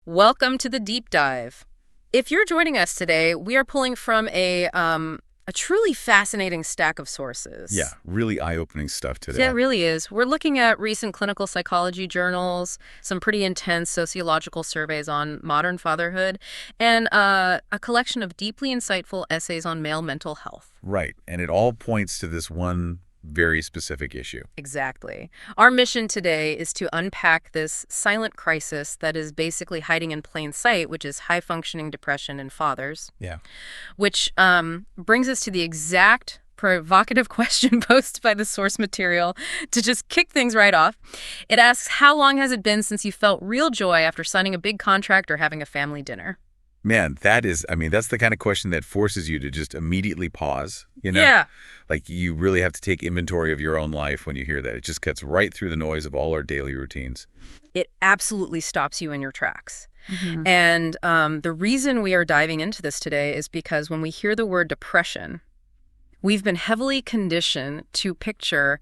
Welcome to the deep dive. If you're joining us today, we are pulling from a truly fascinating stack of sources. Yeah, really eye-opening stuff Yeah, today. it really is. We're looking at recent clinical psychology journals, some pretty intense sociological surveys on modern fatherhood, and a collection of deeply insightful essays on male mental health. Right, and it all points to this one very specific issue. Exactly. Our mission today is to unpack this silent crisis that is basically hiding in plain sight, which is high-functioning depression in fathers, Yeah. which brings us to the exact provocative question posed by the source material to just kick things right off. It asks, how long has it been since you felt real joy after signing a big contract or having a family dinner? Man, that's the kind of question that forces you to just immediately pause, Yeah. Like you really have to take inventory of your own life when you hear that. It just cuts right through the noise of all our daily routines. It absolutely stops you in your tracks. And the reason we are diving into this today is because when we hear the word depression, we've been heavily conditioned to picture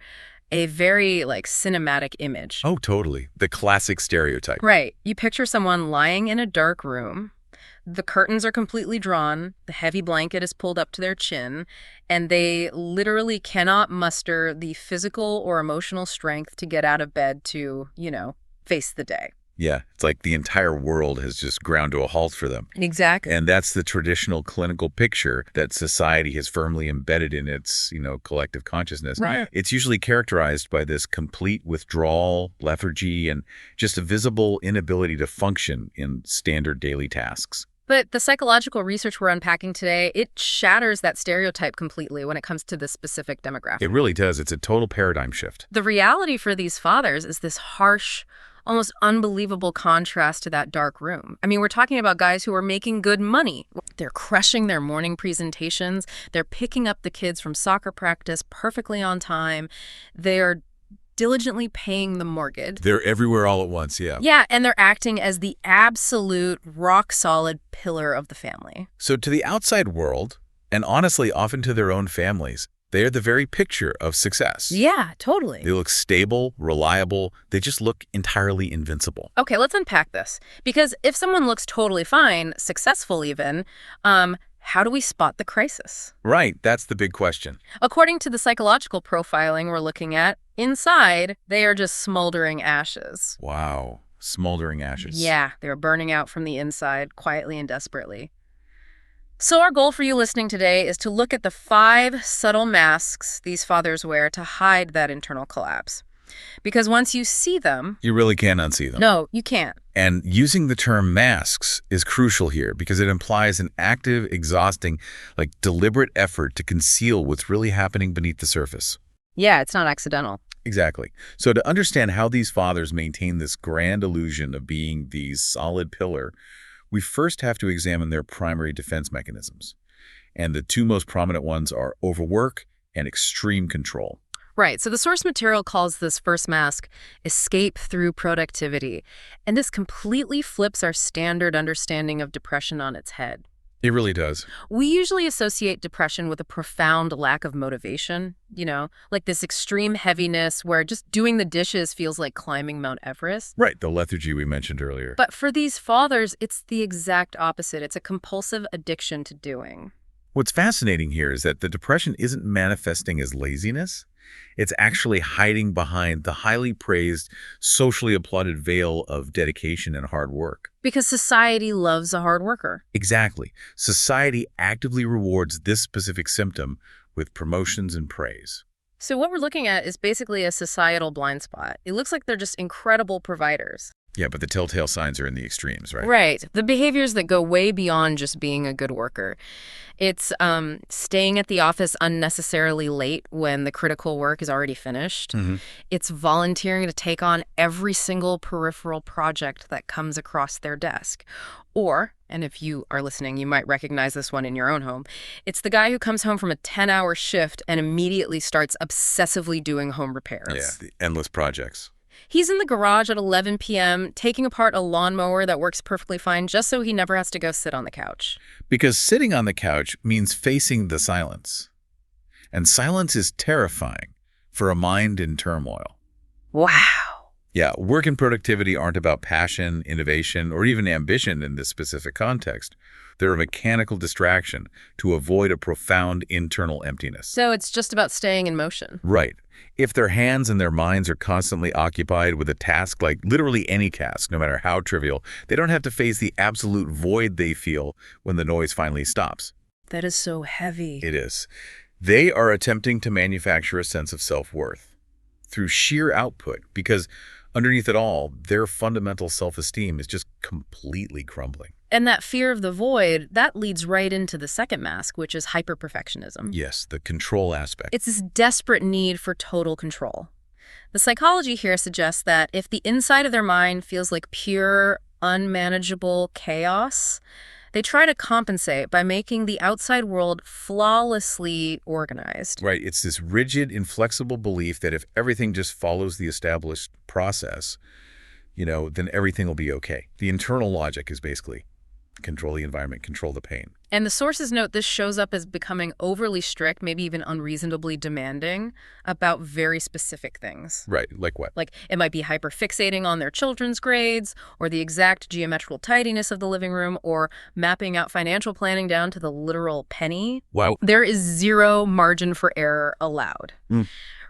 a very cinematic image. Oh, totally. The classic stereotype. Right. You picture someone lying in a dark room. The curtains are completely drawn, the heavy blanket is pulled up to their chin, and they literally cannot muster the physical or emotional strength to get out of bed to, face the day. Yeah, it's like the entire world has just ground to a halt for them. Exactly. And that's the traditional clinical picture that society has firmly embedded in its, collective consciousness. Right. It's usually characterized by this complete withdrawal, lethargy, and just a visible inability to function in standard daily tasks. But the psychological research we're unpacking today, it shatters that stereotype completely when it comes to this specific demographic. It really does. It's a total paradigm shift. The reality for these fathers is this harsh, almost unbelievable contrast to that dark room. I mean, we're talking about guys who are making good money. They're crushing their morning presentations. They're picking up the kids from soccer practice perfectly on time. They're diligently paying the mortgage. They're everywhere all at once, yeah. Yeah, and they're acting as the absolute rock-solid pillar of the family. So to the outside world, and honestly often to their own families, they are the very picture of success. Yeah, totally. They look stable, reliable. They just look entirely invincible. Okay, let's unpack this. Because if someone looks totally fine, successful even, how do we spot the crisis? Right, that's the big question. According to the psychological profiling we're looking at, inside, they are just smoldering ashes. Wow, smoldering ashes. Yeah, they're burning out from the inside, quietly and desperately. So our goal for you listening today is to look at the 5 subtle masks these fathers wear to hide that internal collapse. Because once you see them... You really can't unsee them. No, you can't. And using the term masks is crucial here because it implies an active, exhausting, deliberate effort to conceal what's really happening beneath the surface. Yeah, it's not accidental. Exactly. So to understand how these fathers maintain this grand illusion of being the solid pillar, we first have to examine their primary defense mechanisms. And the 2 most prominent ones are overwork and extreme control. Right. So the source material calls this first mask escape through productivity. And this completely flips our standard understanding of depression on its head. It really does. We usually associate depression with a profound lack of motivation, like this extreme heaviness where just doing the dishes feels like climbing Mount Everest. Right, the lethargy we mentioned earlier. But for these fathers, it's the exact opposite. It's a compulsive addiction to doing. What's fascinating here is that the depression isn't manifesting as laziness. It's actually hiding behind the highly praised, socially applauded veil of dedication and hard work. Because society loves a hard worker. Exactly. Society actively rewards this specific symptom with promotions and praise. So what we're looking at is basically a societal blind spot. It looks like they're just incredible providers. Yeah, but the telltale signs are in the extremes, right? Right. The behaviors that go way beyond just being a good worker. It's staying at the office unnecessarily late when the critical work is already finished. Mm-hmm. It's volunteering to take on every single peripheral project that comes across their desk. Or, and if you are listening, you might recognize this one in your own home, it's the guy who comes home from a 10-hour shift and immediately starts obsessively doing home repairs. Yeah, the endless projects. He's in the garage at 11 p.m. taking apart a lawnmower that works perfectly fine just so he never has to go sit on the couch. Because sitting on the couch means facing the silence. And silence is terrifying for a mind in turmoil. Wow. Yeah, work and productivity aren't about passion, innovation, or even ambition in this specific context. They're a mechanical distraction to avoid a profound internal emptiness. So it's just about staying in motion. Right. If their hands and their minds are constantly occupied with a task, like literally any task, no matter how trivial, they don't have to face the absolute void they feel when the noise finally stops. That is so heavy. It is. They are attempting to manufacture a sense of self-worth through sheer output because underneath it all, their fundamental self-esteem is just completely crumbling. And that fear of the void, that leads right into the second mask, which is hyper-perfectionism. Yes, the control aspect. It's this desperate need for total control. The psychology here suggests that if the inside of their mind feels like pure, unmanageable chaos, they try to compensate by making the outside world flawlessly organized. Right, it's this rigid, inflexible belief that if everything just follows the established process, then everything will be okay. The internal logic is basically control the environment, control the pain. And the sources note this shows up as becoming overly strict, maybe even unreasonably demanding about very specific things. Right, like what? Like it might be hyperfixating on their children's grades, or the exact geometrical tidiness of the living room, or mapping out financial planning down to the literal penny. Wow. There is zero margin for error allowed.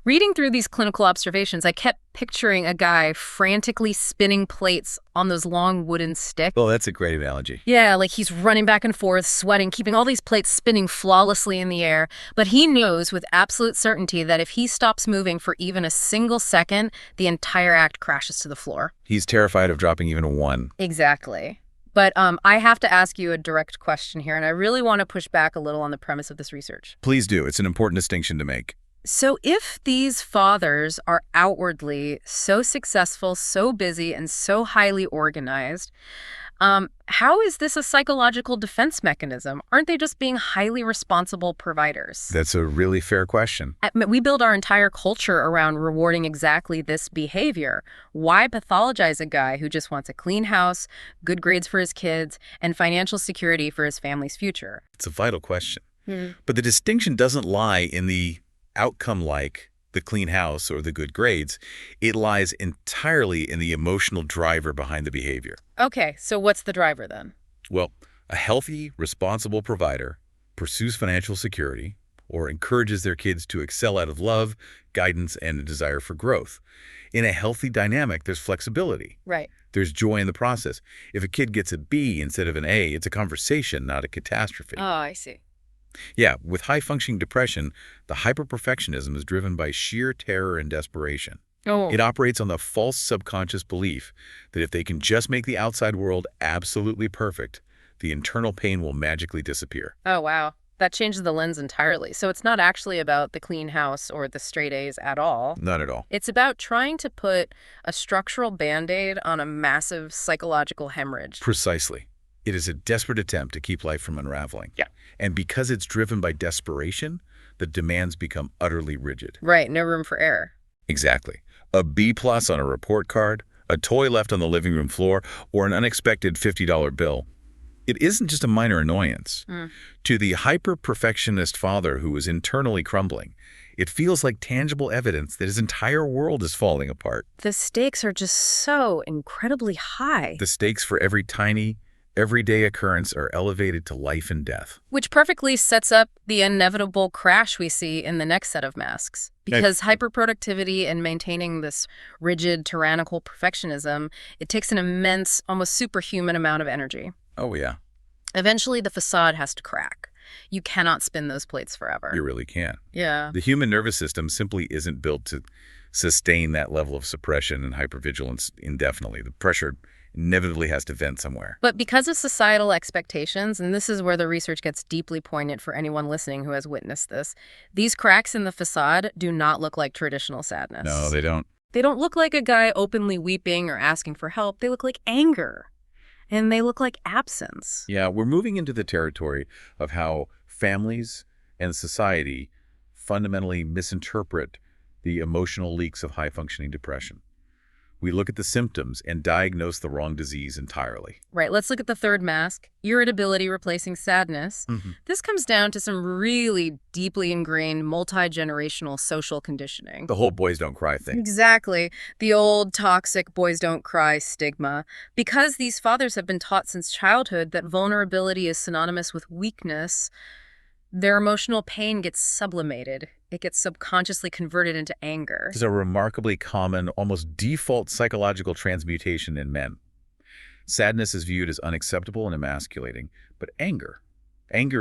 Reading through these clinical observations, I kept picturing a guy frantically spinning plates on those long wooden sticks. Oh, that's a great analogy. Yeah, like he's running back and forth, sweating, keeping all these plates spinning flawlessly in the air. But he knows with absolute certainty that if he stops moving for even a single second, the entire act crashes to the floor. He's terrified of dropping even a one. Exactly. But I have to ask you a direct question here, and I really want to push back a little on the premise of this research. Please do. It's an important distinction to make. So if these fathers are outwardly so successful, so busy, and so highly organized, how is this a psychological defense mechanism? Aren't they just being highly responsible providers? That's a really fair question. We build our entire culture around rewarding exactly this behavior. Why pathologize a guy who just wants a clean house, good grades for his kids, and financial security for his family's future? It's a vital question. But the distinction doesn't lie in the outcome like the clean house or the good grades. It lies entirely in the emotional driver behind the behavior. Okay, so what's the driver then? Well, a healthy, responsible provider pursues financial security or encourages their kids to excel out of love, guidance, and a desire for growth. In a healthy dynamic, there's flexibility. Right. There's joy in the process. If a kid gets a B instead of an A, it's a conversation, not a catastrophe. Oh, I see. Yeah, with high-functioning depression, the hyper-perfectionism is driven by sheer terror and desperation. Oh. It operates on the false subconscious belief that if they can just make the outside world absolutely perfect, the internal pain will magically disappear. Oh, wow. That changes the lens entirely. So it's not actually about the clean house or the straight A's at all. Not at all. It's about trying to put a structural Band-Aid on a massive psychological hemorrhage. Precisely. It is a desperate attempt to keep life from unraveling. Yeah. And because it's driven by desperation, the demands become utterly rigid. Right, no room for error. Exactly. A B+ on a report card, a toy left on the living room floor, or an unexpected $50 bill. It isn't just a minor annoyance. To the hyper-perfectionist father who is internally crumbling, it feels like tangible evidence that his entire world is falling apart. The stakes are just so incredibly high. The stakes for every tiny, everyday occurrence are elevated to life and death. Which perfectly sets up the inevitable crash we see in the next set of masks. Because hyperproductivity and maintaining this rigid, tyrannical perfectionism, it takes an immense, almost superhuman amount of energy. Oh, yeah. Eventually, the facade has to crack. You cannot spin those plates forever. You really can. Yeah. The human nervous system simply isn't built to sustain that level of suppression and hypervigilance indefinitely. The pressure inevitably has to vent somewhere. But because of societal expectations, and this is where the research gets deeply poignant for anyone listening who has witnessed this, these cracks in the facade do not look like traditional sadness. No, they don't. They don't look like a guy openly weeping or asking for help. They look like anger. And they look like absence. Yeah, we're moving into the territory of how families and society fundamentally misinterpret the emotional leaks of high-functioning depression. We look at the symptoms and diagnose the wrong disease entirely. Right, let's look at the third mask, irritability replacing sadness. This comes down to some really deeply ingrained multi-generational social conditioning. The whole boys don't cry thing. Exactly. The old toxic boys don't cry stigma. Because these fathers have been taught since childhood that vulnerability is synonymous with weakness, their emotional pain gets sublimated. It gets subconsciously converted into anger. This is a remarkably common, almost default psychological transmutation in men. Sadness is viewed as unacceptable and emasculating, but anger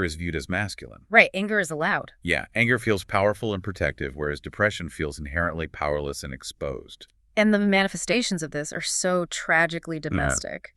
is viewed as masculine. Right, anger is allowed. Yeah, anger feels powerful and protective, whereas depression feels inherently powerless and exposed. And the manifestations of this are so tragically domestic.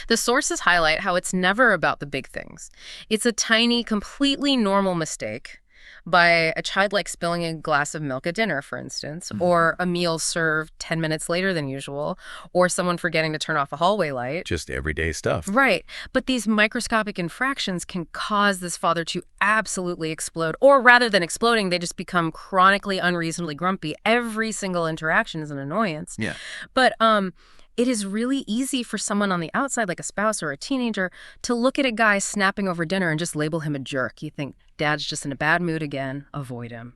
The sources highlight how it's never about the big things. It's a tiny, completely normal mistake by a child like spilling a glass of milk at dinner, for instance, or a meal served 10 minutes later than usual, or someone forgetting to turn off a hallway light. Just everyday stuff. Right. But these microscopic infractions can cause this father to absolutely explode, or rather than exploding, they just become chronically unreasonably grumpy. Every single interaction is an annoyance. Yeah. But it is really easy for someone on the outside, like a spouse or a teenager, to look at a guy snapping over dinner and just label him a jerk. You think, Dad's just in a bad mood again. Avoid him.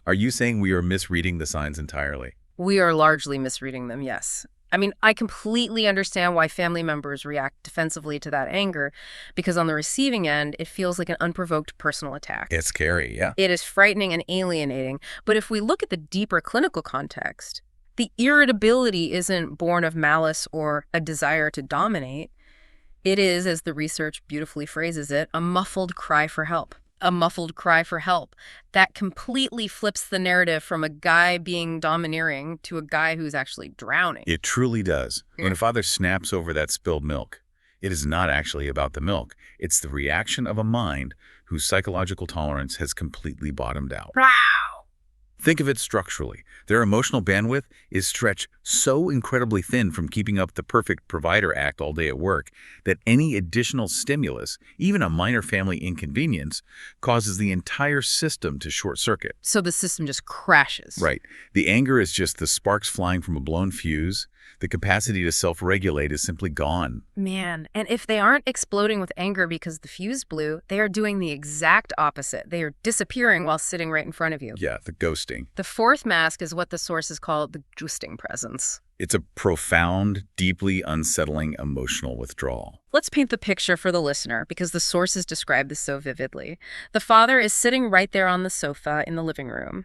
Are you saying we are misreading the signs entirely? We are largely misreading them, yes. I mean, I completely understand why family members react defensively to that anger, because on the receiving end, it feels like an unprovoked personal attack. It's scary, yeah. It is frightening and alienating. But if we look at the deeper clinical context, the irritability isn't born of malice or a desire to dominate. It is, as the research beautifully phrases it, a muffled cry for help. A muffled cry for help that completely flips the narrative from a guy being domineering to a guy who's actually drowning. It truly does. When a father snaps over that spilled milk, it is not actually about the milk. It's the reaction of a mind whose psychological tolerance has completely bottomed out. Wow. Think of it structurally. Their emotional bandwidth is stretched so incredibly thin from keeping up the perfect provider act all day at work that any additional stimulus, even a minor family inconvenience, causes the entire system to short circuit. So the system just crashes. Right. The anger is just the sparks flying from a blown fuse. The capacity to self-regulate is simply gone. Man, and if they aren't exploding with anger because the fuse blew, they are doing the exact opposite. They are disappearing while sitting right in front of you. Yeah, the ghosting. The fourth mask is what the sources call the ghosting presence. It's a profound, deeply unsettling emotional withdrawal. Let's paint the picture for the listener, because the sources describe this so vividly. The father is sitting right there on the sofa in the living room,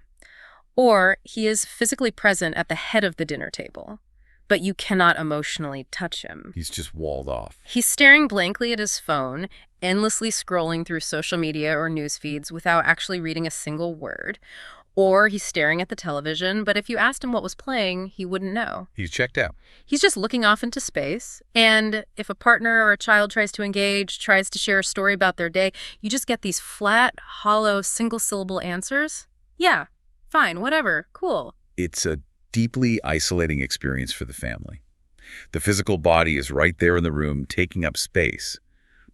or he is physically present at the head of the dinner table, but you cannot emotionally touch him. He's just walled off. He's staring blankly at his phone, endlessly scrolling through social media or news feeds without actually reading a single word. Or he's staring at the television, but if you asked him what was playing, he wouldn't know. He's checked out. He's just looking off into space. And if a partner or a child tries to engage, tries to share a story about their day, you just get these flat, hollow, single-syllable answers. Yeah, fine, whatever, cool. It's a deeply isolating experience for the family. The physical body is right there in the room, taking up space.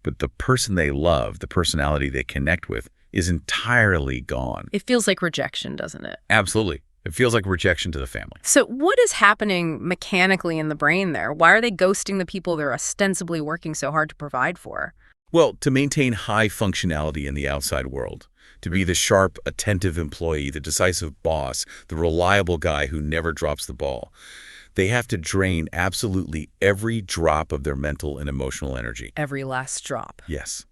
But the person they love, the personality they connect with, is entirely gone. It feels like rejection, doesn't it? Absolutely. It feels like rejection to the family. So what is happening mechanically in the brain there? Why are they ghosting the people they're ostensibly working so hard to provide for? Well, to maintain high functionality in the outside world, to be the sharp, attentive employee, the decisive boss, the reliable guy who never drops the ball, they have to drain absolutely every drop of their mental and emotional energy. Every last drop. Yes.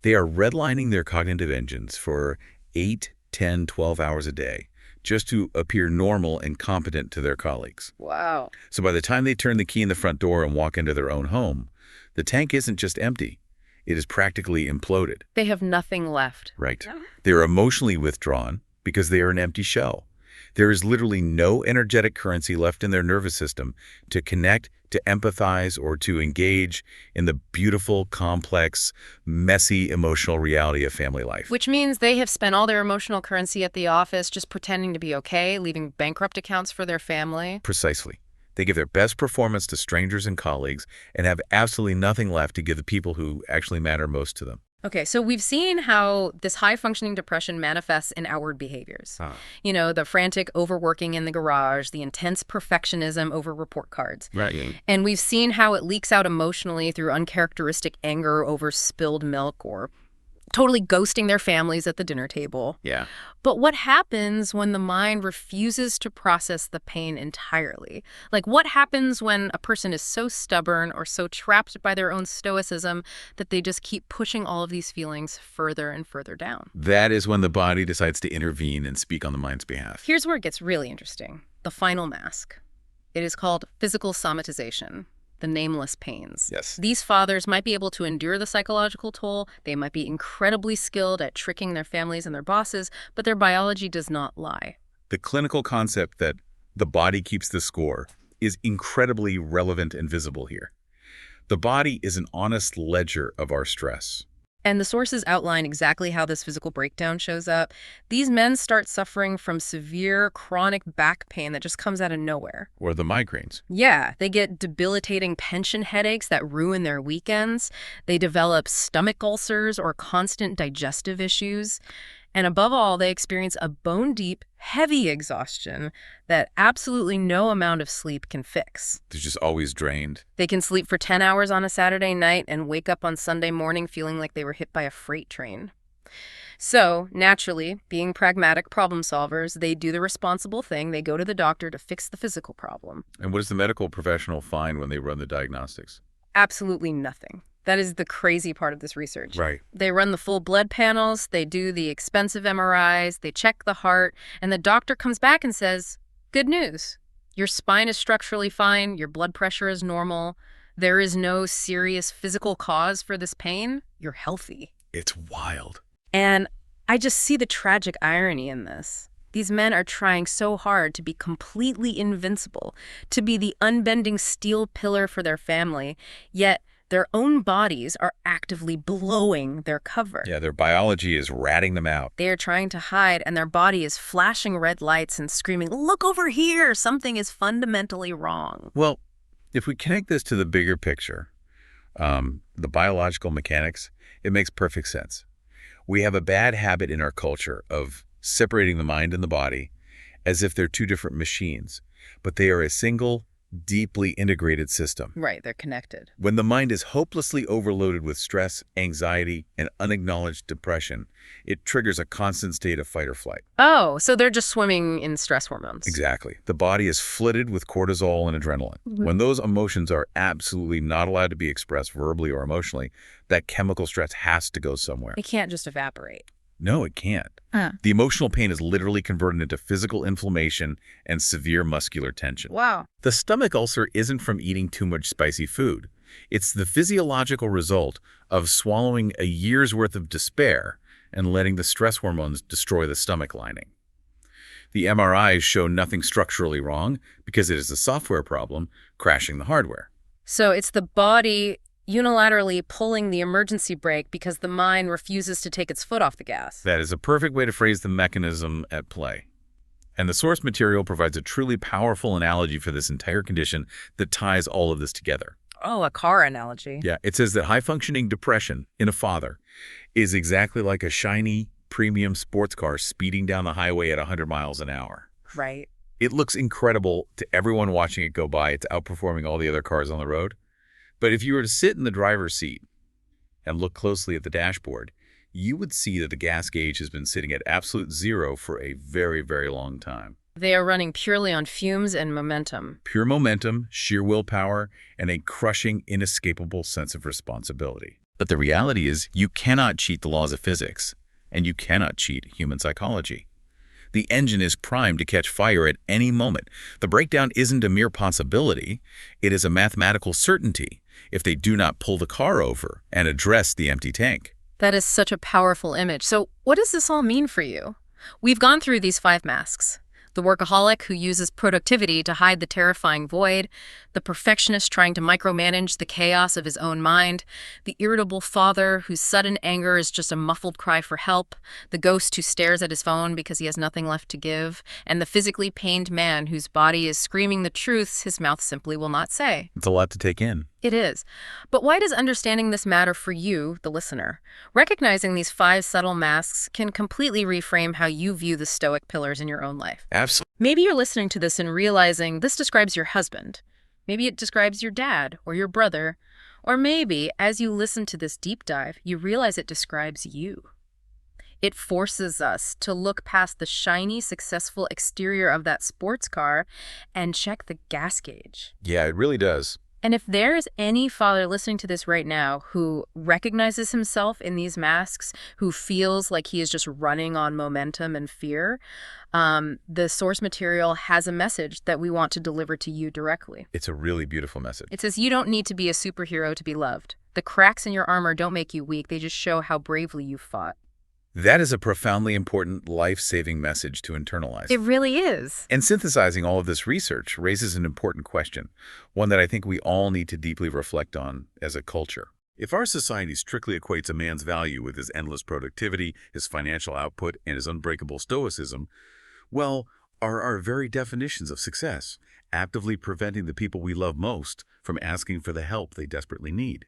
They are redlining their cognitive engines for 8, 10, 12 hours a day just to appear normal and competent to their colleagues. Wow. So by the time they turn the key in the front door and walk into their own home, the tank isn't just empty. It is practically imploded. They have nothing left. Right. They're emotionally withdrawn because they are an empty shell. There is literally no energetic currency left in their nervous system to connect, to empathize, or to engage in the beautiful, complex, messy emotional reality of family life. Which means they have spent all their emotional currency at the office just pretending to be okay, leaving bankrupt accounts for their family. Precisely. They give their best performance to strangers and colleagues and have absolutely nothing left to give the people who actually matter most to them. Okay, so we've seen how this high-functioning depression manifests in outward behaviors. Ah, You know, the frantic overworking in the garage, the intense perfectionism over report cards. right. And we've seen how it leaks out emotionally through uncharacteristic anger over spilled milk or totally ghosting their families at the dinner table. Yeah. But what happens when the mind refuses to process the pain entirely? Like, what happens when a person is so stubborn or so trapped by their own stoicism that they just keep pushing all of these feelings further and further down? That is when the body decides to intervene and speak on the mind's behalf. Here's where it gets really interesting. The final mask. It is called physical somatization, the nameless pains. Yes. These fathers might be able to endure the psychological toll. They might be incredibly skilled at tricking their families and their bosses, but their biology does not lie. The clinical concept that the body keeps the score is incredibly relevant and visible here. The body is an honest ledger of our stress. And the sources outline exactly how this physical breakdown shows up. These men start suffering from severe chronic back pain that just comes out of nowhere. Or the migraines. Yeah, they get debilitating pension headaches that ruin their weekends. They develop stomach ulcers or constant digestive issues. And above all, they experience a bone-deep, heavy exhaustion that absolutely no amount of sleep can fix. They're just always drained. They can sleep for 10 hours on a Saturday night and wake up on Sunday morning feeling like they were hit by a freight train. So, naturally, being pragmatic problem solvers, they do the responsible thing. They go to the doctor to fix the physical problem. And what does the medical professional find when they run the diagnostics? Absolutely nothing. That is the crazy part of this research. Right. They run the full blood panels, they do the expensive MRIs, they check the heart, and the doctor comes back and says, good news. Your spine is structurally fine, your blood pressure is normal, there is no serious physical cause for this pain, you're healthy. It's wild. And I just see the tragic irony in this. These men are trying so hard to be completely invincible, to be the unbending steel pillar for their family, yet their own bodies are actively blowing their cover. Yeah, their biology is ratting them out. They are trying to hide, and their body is flashing red lights and screaming, look over here, something is fundamentally wrong. Well, if we connect this to the bigger picture, the biological mechanics, it makes perfect sense. We have a bad habit in our culture of separating the mind and the body as if they're two different machines, but they are a single, deeply integrated system. Right, they're connected. When the mind is hopelessly overloaded with stress, anxiety, and unacknowledged depression, it triggers a constant state of fight or flight. Oh, so they're just swimming in stress hormones. Exactly. The body is flooded with cortisol and adrenaline. When those emotions are absolutely not allowed to be expressed verbally or emotionally, that chemical stress has to go somewhere. It can't just evaporate. No, it can't. The emotional pain is literally converted into physical inflammation and severe muscular tension. Wow. The stomach ulcer isn't from eating too much spicy food. It's the physiological result of swallowing a year's worth of despair and letting the stress hormones destroy the stomach lining. The MRIs show nothing structurally wrong because it is a software problem crashing the hardware. So it's the body unilaterally pulling the emergency brake because the mind refuses to take its foot off the gas. That is a perfect way to phrase the mechanism at play. And the source material provides a truly powerful analogy for this entire condition that ties all of this together. Oh, a car analogy. Yeah, it says that high-functioning depression in a father is exactly like a shiny, premium sports car speeding down the highway at 100 miles an hour. Right. It looks incredible to everyone watching it go by. It's outperforming all the other cars on the road. But if you were to sit in the driver's seat and look closely at the dashboard, you would see that the gas gauge has been sitting at absolute zero for a very, very long time. They are running purely on fumes and momentum. Pure momentum, sheer willpower, and a crushing, inescapable sense of responsibility. But the reality is, you cannot cheat the laws of physics, and you cannot cheat human psychology. The engine is primed to catch fire at any moment. The breakdown isn't a mere possibility. It is a mathematical certainty if they do not pull the car over and address the empty tank. That is such a powerful image. So what does this all mean for you? We've gone through these 5 masks. The workaholic who uses productivity to hide the terrifying void, the perfectionist trying to micromanage the chaos of his own mind, the irritable father whose sudden anger is just a muffled cry for help, the ghost who stares at his phone because he has nothing left to give, and the physically pained man whose body is screaming the truths his mouth simply will not say. It's a lot to take in. It is. But why does understanding this matter for you, the listener? Recognizing these five subtle masks can completely reframe how you view the stoic pillars in your own life. Absolutely. Maybe you're listening to this and realizing this describes your husband. Maybe it describes your dad or your brother. Or maybe, as you listen to this deep dive, you realize it describes you. It forces us to look past the shiny, successful exterior of that sports car and check the gas gauge. Yeah, it really does. And if there is any father listening to this right now who recognizes himself in these masks, who feels like he is just running on momentum and fear, the source material has a message that we want to deliver to you directly. It's a really beautiful message. It says you don't need to be a superhero to be loved. The cracks in your armor don't make you weak. They just show how bravely you fought. That is a profoundly important, life-saving message to internalize. It really is. And synthesizing all of this research raises an important question, one that I think we all need to deeply reflect on as a culture. If our society strictly equates a man's value with his endless productivity, his financial output, and his unbreakable stoicism, well, are our very definitions of success actively preventing the people we love most from asking for the help they desperately need?